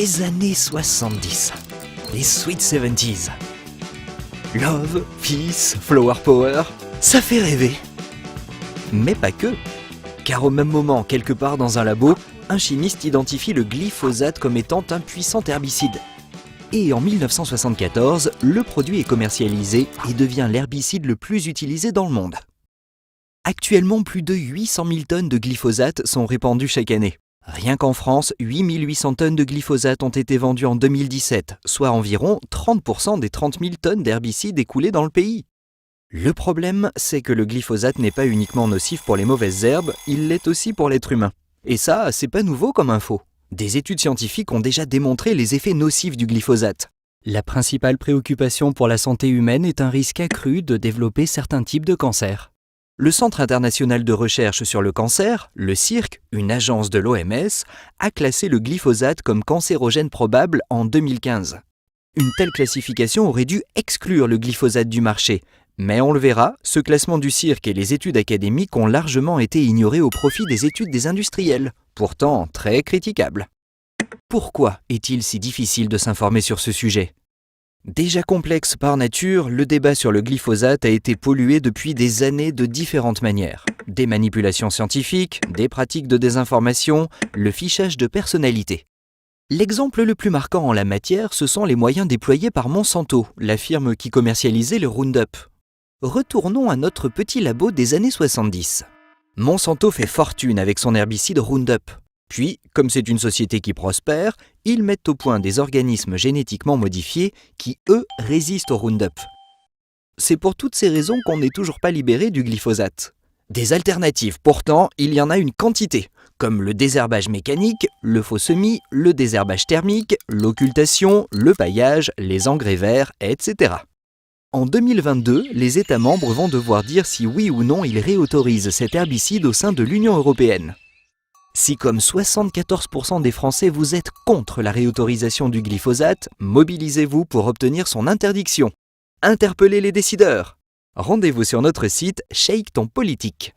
Les années 70, les Sweet 70s. Love, peace, flower power, ça fait rêver. Mais pas que. Car au même moment, quelque part dans un labo, un chimiste identifie le glyphosate comme étant un puissant herbicide. Et en 1974, le produit est commercialisé et devient l'herbicide le plus utilisé dans le monde. Actuellement, plus de 800 000 tonnes de glyphosate sont répandues chaque année. Rien qu'en France, 8 800 tonnes de glyphosate ont été vendues en 2017, soit environ 30% des 30 000 tonnes d'herbicides écoulés dans le pays. Le problème, c'est que le glyphosate n'est pas uniquement nocif pour les mauvaises herbes, il l'est aussi pour l'être humain. Et ça, c'est pas nouveau comme info. Des études scientifiques ont déjà démontré les effets nocifs du glyphosate. La principale préoccupation pour la santé humaine est un risque accru de développer certains types de cancers. Le Centre international de recherche sur le cancer, le CIRC, une agence de l'OMS, a classé le glyphosate comme cancérogène probable en 2015. Une telle classification aurait dû exclure le glyphosate du marché. Mais on le verra, ce classement du CIRC et les études académiques ont largement été ignorés au profit des études des industriels, pourtant très critiquables. Pourquoi est-il si difficile de s'informer sur ce sujet ? Déjà complexe par nature, le débat sur le glyphosate a été pollué depuis des années de différentes manières. Des manipulations scientifiques, des pratiques de désinformation, le fichage de personnalités. L'exemple le plus marquant en la matière, ce sont les moyens déployés par Monsanto, la firme qui commercialisait le Roundup. Retournons à notre petit labo des années 70. Monsanto fait fortune avec son herbicide Roundup. Puis, comme c'est une société qui prospère, ils mettent au point des organismes génétiquement modifiés qui, eux, résistent au Roundup. C'est pour toutes ces raisons qu'on n'est toujours pas libéré du glyphosate. Des alternatives, pourtant, il y en a une quantité, comme le désherbage mécanique, le faux semis, le désherbage thermique, l'occultation, le paillage, les engrais verts, etc. En 2022, les États membres vont devoir dire si oui ou non ils réautorisent cet herbicide au sein de l'Union européenne. Si comme 74% des Français vous êtes contre la réautorisation du glyphosate, mobilisez-vous pour obtenir son interdiction. Interpellez les décideurs. Rendez-vous sur notre site Shake ton politique.